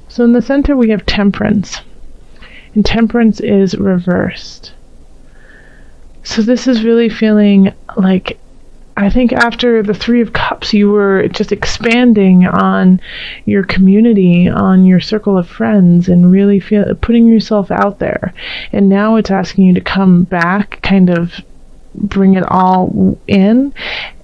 So in the center we have Temperance, and Temperance is reversed. So this is really feeling like, I think after the Three of Cups, you were just expanding on your community, on your circle of friends, and really putting yourself out there. And now it's asking you to come back, kind of bring it all in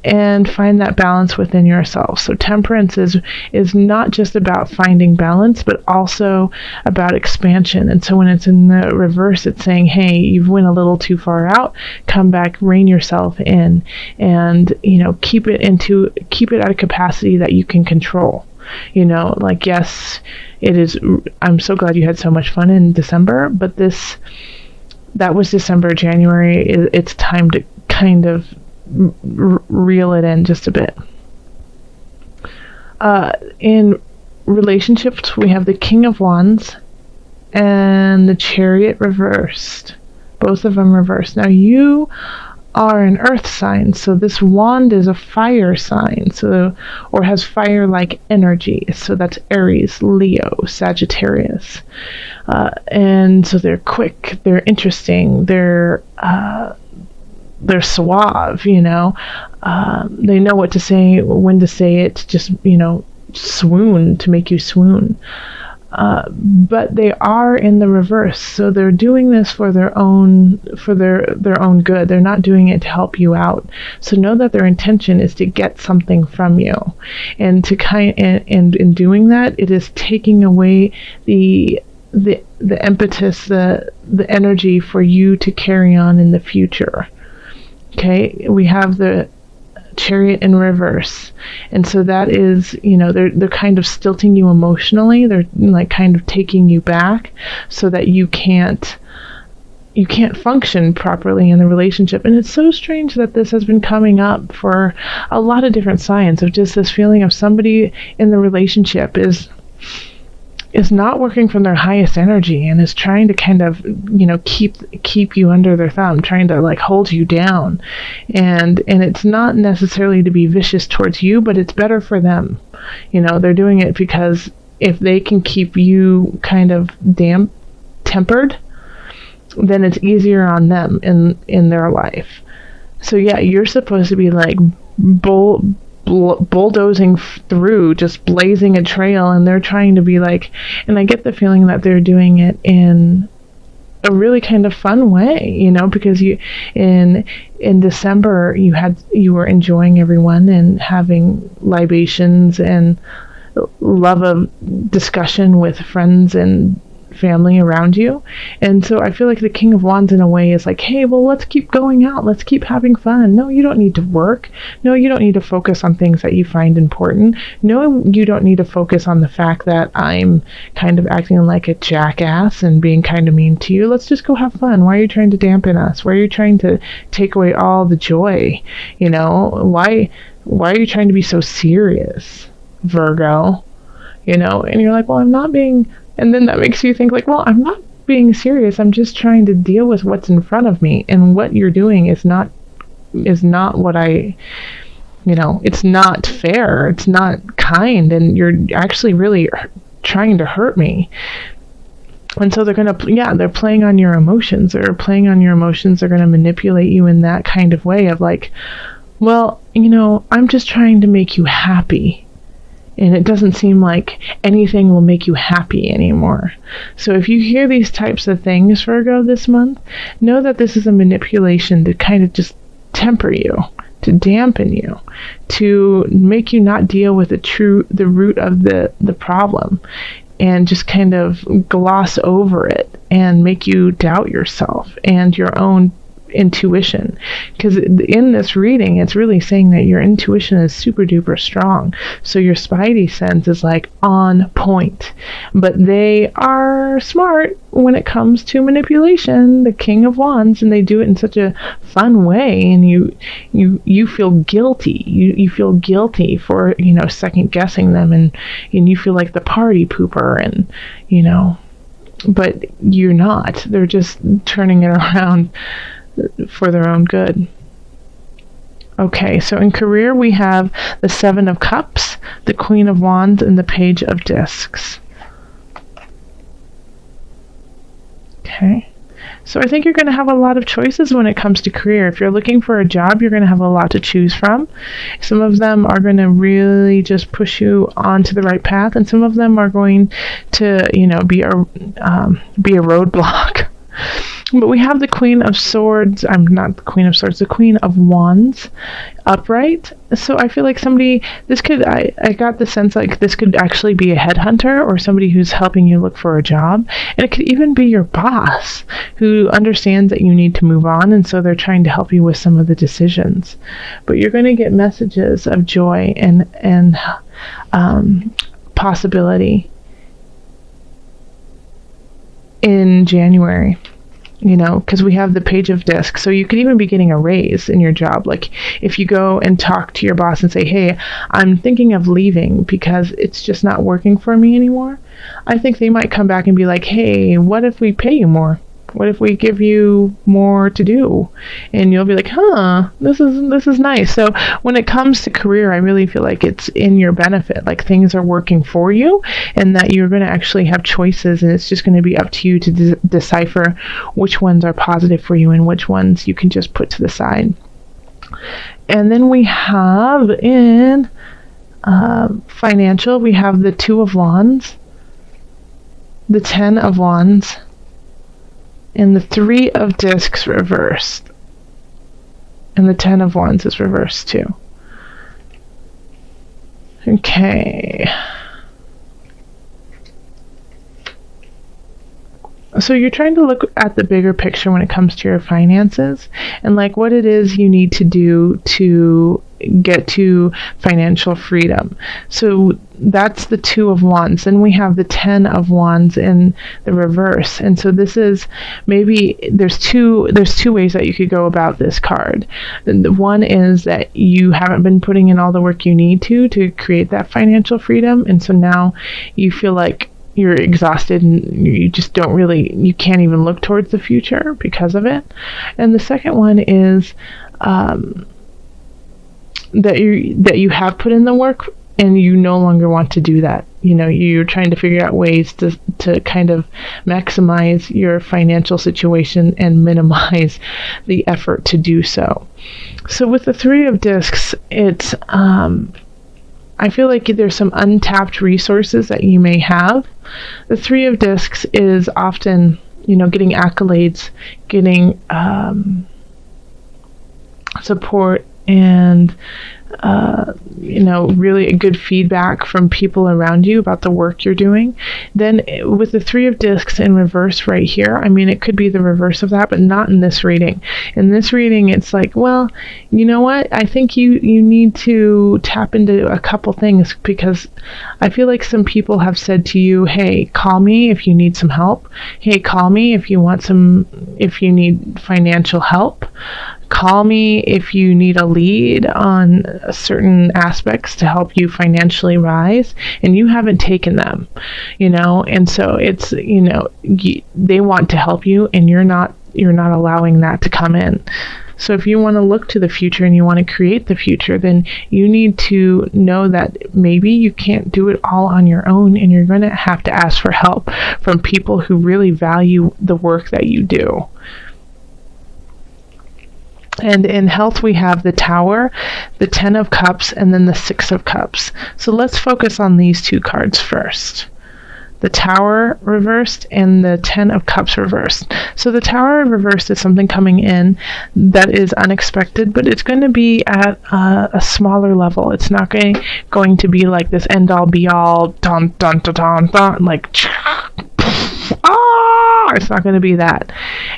and find that balance within yourself. So Temperance is not just about finding balance, but also about expansion. And so when it's in the reverse, it's saying, hey, you've went a little too far out, come back, rein yourself in, and keep it at a capacity that you can control. Like, yes, it is, I'm so glad you had so much fun in December, but that was December. January, it's time to kind of reel it in just a bit. In relationships, we have the King of Wands and the Chariot reversed. Both of them reversed. Now, you are an earth sign, so this wand is a fire sign, or has fire-like energy. So that's Aries, Leo, Sagittarius. And so they're quick, they're interesting, they're suave, they know what to say, when to say it, just, swoon, to make you swoon. But they are in the reverse, so they're doing this for their own good. They're not doing it to help you out. So know that their intention is to get something from you, and and in doing that, it is taking away the impetus, the energy for you to carry on in the future. Okay, we have the Chariot in reverse, and so that is, they're kind of stilting you emotionally. They're like kind of taking you back so that you can't function properly in the relationship. And it's so strange that this has been coming up for a lot of different signs, of just this feeling of somebody in the relationship is not working from their highest energy and is trying to kind of, keep you under their thumb, trying to like hold you down. And it's not necessarily to be vicious towards you, but it's better for them. They're doing it because if they can keep you kind of tempered, then it's easier on them in their life. So yeah, you're supposed to be like bulldozing through, just blazing a trail, and they're trying to be like, and I get the feeling that they're doing it in a really kind of fun way, because you in December you were enjoying everyone and having libations and love of discussion with friends and family around you. And so I feel like the King of Wands in a way is like, hey, well, let's keep going out, let's keep having fun. No, you don't need to work. No, you don't need to focus on things that you find important. No, you don't need to focus on the fact that I'm kind of acting like a jackass and being kind of mean to you. Let's just go have fun. Why are you trying to dampen us? Why are you trying to take away all the joy? Why are you trying to be so serious, Virgo? And you're like, well, I'm not being. And then that makes you think like, well, I'm not being serious. I'm just trying to deal with what's in front of me. And what you're doing is not what it's not fair. It's not kind. And you're actually really trying to hurt me. And so they're playing on your emotions. They're playing on your emotions. They're going to manipulate you in that kind of way of like, well, I'm just trying to make you happy. And it doesn't seem like anything will make you happy anymore. So if you hear these types of things, Virgo, this month, know that this is a manipulation to kind of just temper you, to dampen you, to make you not deal with the root of the problem, and just kind of gloss over it and make you doubt yourself and your own intuition. Because in this reading, it's really saying that your intuition is super duper strong. So your spidey sense is like on point. But they are smart when it comes to manipulation, the King of Wands, and they do it in such a fun way. And you feel guilty. You feel guilty for, second guessing them, and you feel like the party pooper, and but you're not. They're just turning it around for their own good. Okay, so in career we have the Seven of Cups, the Queen of Wands, and the Page of Discs. Okay. So I think you're going to have a lot of choices when it comes to career. If you're looking for a job, you're going to have a lot to choose from. Some of them are going to really just push you onto the right path, and some of them are going to, be a roadblock. But we have the Queen of Swords. I'm not the Queen of Swords, the Queen of Wands upright. So I feel like I got the sense like this could actually be a headhunter or somebody who's helping you look for a job. And it could even be your boss who understands that you need to move on. And so they're trying to help you with some of the decisions. But you're going to get messages of joy and possibility in January. Because we have the Page of Discs. So you could even be getting a raise in your job. Like if you go and talk to your boss and say, hey, I'm thinking of leaving because it's just not working for me anymore. I think they might come back and be like, hey, what if we pay you more? What if we give you more to do? And you'll be like, this is nice. So when it comes to career, I really feel like it's in your benefit. Like things are working for you and that you're going to actually have choices, and it's just going to be up to you to decipher which ones are positive for you and which ones you can just put to the side. And then we have in financial, we have the Two of Wands, the Ten of Wands, and the Three of Discs reversed. And the Ten of Wands is reversed too. Okay. So you're trying to look at the bigger picture when it comes to your finances and like what it is you need to do to get to financial freedom. So that's the Two of Wands. Then we have the Ten of Wands in the reverse. And so this is maybe there's two ways that you could go about this card. The one is that you haven't been putting in all the work you need to create that financial freedom, and so now you feel like you're exhausted and you just you can't even look towards the future because of it. And the second one is that you have put in the work and you no longer want to do that. You're trying to figure out ways to kind of maximize your financial situation and minimize the effort to do so. So with the Three of Discs, it's I feel like there's some untapped resources that you may have. The Three of Discs is often, getting accolades, getting support, and really good feedback from people around you about the work you're doing. Then with the Three of Discs in reverse right here, it could be the reverse of that, but not in this reading. In this reading, it's like, well, you know what? I think you need to tap into a couple things, because I feel like some people have said to you, hey, call me if you need some help. Hey, call me if you need financial help. Call me if you need a lead on certain aspects to help you financially rise, and you haven't taken them, and so it's, they want to help you and you're not allowing that to come in. So if you want to look to the future and you want to create the future, then you need to know that maybe you can't do it all on your own, and you're going to have to ask for help from people who really value the work that you do. And in health, we have the Tower, the Ten of Cups, and then the Six of Cups. So let's focus on these two cards first. The Tower reversed and the Ten of Cups reversed. So the Tower reversed is something coming in that is unexpected, but it's going to be at a smaller level. It's not going to be like this end-all, be-all, dun, dun, dun, dun, dun, like, it's not going to be that.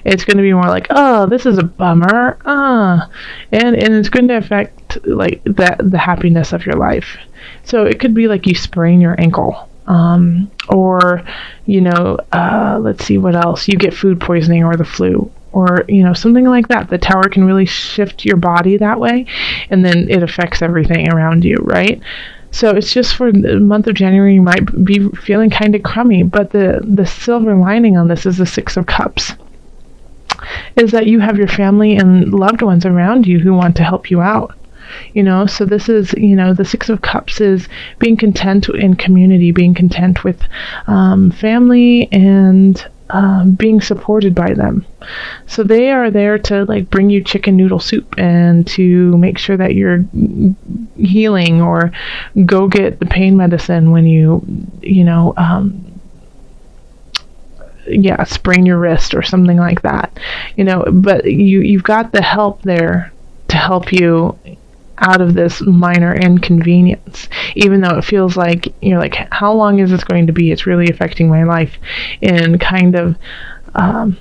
It's going to be more like, oh, this is a bummer, and it's going to affect like the happiness of your life. So it could be like you sprain your ankle, or let's see what else. You get food poisoning or the flu, or something like that. The Tower can really shift your body that way, and then it affects everything around you, right? So it's just for the month of January, you might be feeling kind of crummy, but the silver lining on this is the Six of Cups, is that you have your family and loved ones around you who want to help you out. So this is, the Six of Cups is being content in community, being content with family, and being supported by them. So they are there to like bring you chicken noodle soup and to make sure that you're healing, or go get the pain medicine when you sprain your wrist or something like that. But you've got the help there to help you out of this minor inconvenience, even though it feels like you're like, how long is this going to be? It's really affecting my life in kind of an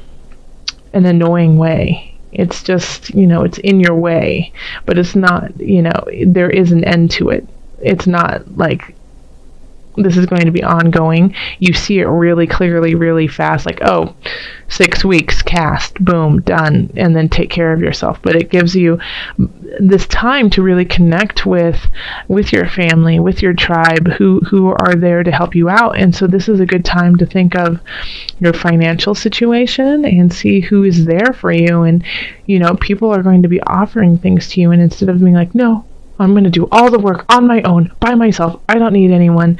annoying way. It's just, it's in your way, but it's not, there is an end to it. It's not like this is going to be ongoing. You see it really clearly, really fast, like, 6 weeks, cast, boom, done, and then take care of yourself. But it gives you this time to really connect with your family, with your tribe, who are there to help you out. And so this is a good time to think of your financial situation and see who is there for you. And, people are going to be offering things to you, and instead of being like, no, I'm going to do all the work on my own, by myself, I don't need anyone.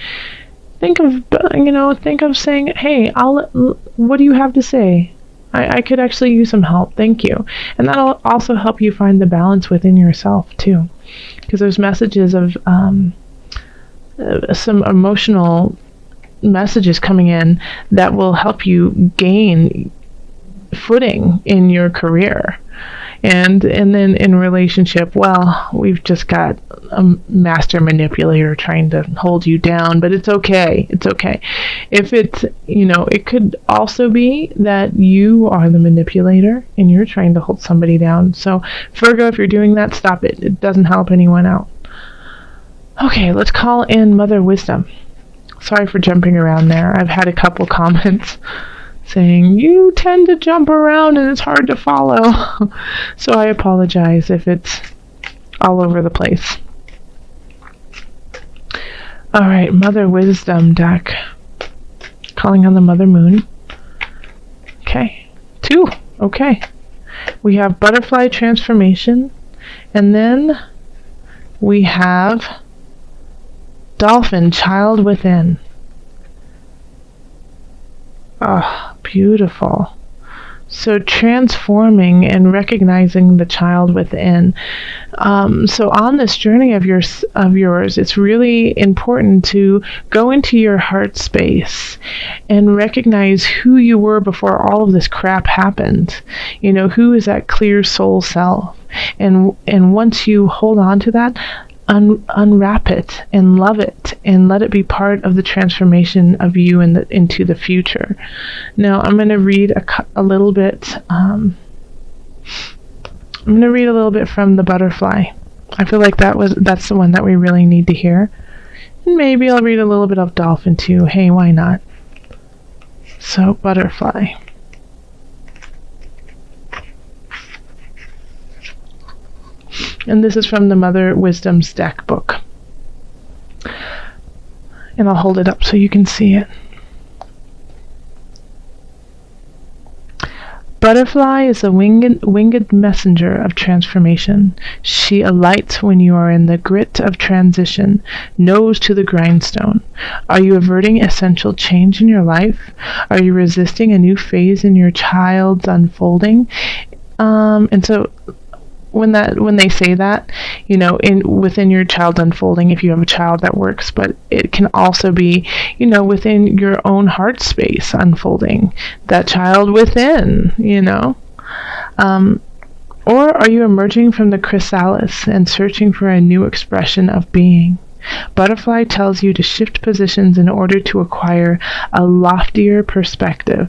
Think of saying, hey, what do you have to say? I could actually use some help. Thank you. And that'll also help you find the balance within yourself too. Because there's messages of some emotional messages coming in that will help you gain footing in your career. And then in relationship, well, we've just got a master manipulator trying to hold you down, but it's okay. It's okay. If it's, it could also be that you are the manipulator and you're trying to hold somebody down. So Virgo, if you're doing that, stop it. It doesn't help anyone out. Okay, let's call in Mother Wisdom. Sorry for jumping around there. I've had a couple comments saying, you tend to jump around and it's hard to follow. So I apologize if it's all over the place. All right, Mother Wisdom deck. Calling on the Mother Moon. Okay, 2. Okay. We have Butterfly Transformation. And then we have Dolphin, Child Within. Oh, beautiful. So transforming and recognizing the child within. So on this journey of yours, it's really important to go into your heart space and recognize who you were before all of this crap happened. Who is that clear soul self? And once you hold on to that, unwrap it and love it and let it be part of the transformation of you into the future. Now I'm going to read a little bit. I'm going to read a little bit from the Butterfly. I feel like that's the one that we really need to hear. And maybe I'll read a little bit of Dolphin too. Hey, why not? So Butterfly. And this is from the Mother Wisdom's deck book. And I'll hold it up so you can see it. Butterfly is a winged messenger of transformation. She alights when you are in the grit of transition, nose to the grindstone. Are you averting essential change in your life? Are you resisting a new phase in your child's unfolding? And so when they say that, within your child unfolding, if you have a child that works, but it can also be, within your own heart space unfolding, that child within, or are you emerging from the chrysalis and searching for a new expression of being? Butterfly tells you to shift positions in order to acquire a loftier perspective.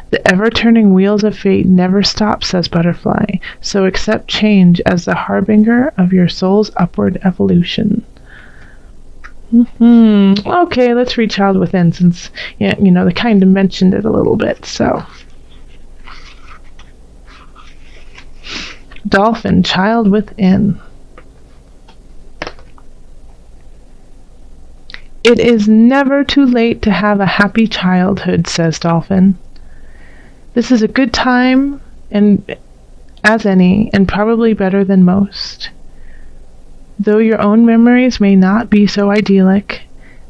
The ever-turning wheels of fate never stop, says Butterfly, so accept change as the harbinger of your soul's upward evolution. Okay, let's read Child Within, since, they kind of mentioned it a little bit, so. Dolphin, Child Within. It is never too late to have a happy childhood, says Dolphin. This is a good time, and as any, and probably better than most. Though your own memories may not be so idyllic,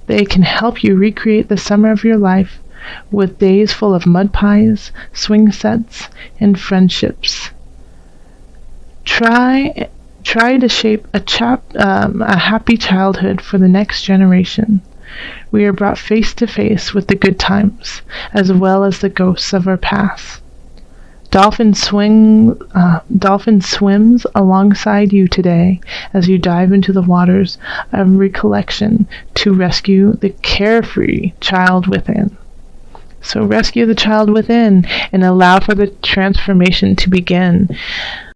they can help you recreate the summer of your life with days full of mud pies, swing sets, and friendships. Try to shape a happy childhood for the next generation. We are brought face to face with the good times, as well as the ghosts of our past. Dolphin swims alongside you today as you dive into the waters of recollection to rescue the carefree child within. So rescue the child within and allow for the transformation to begin.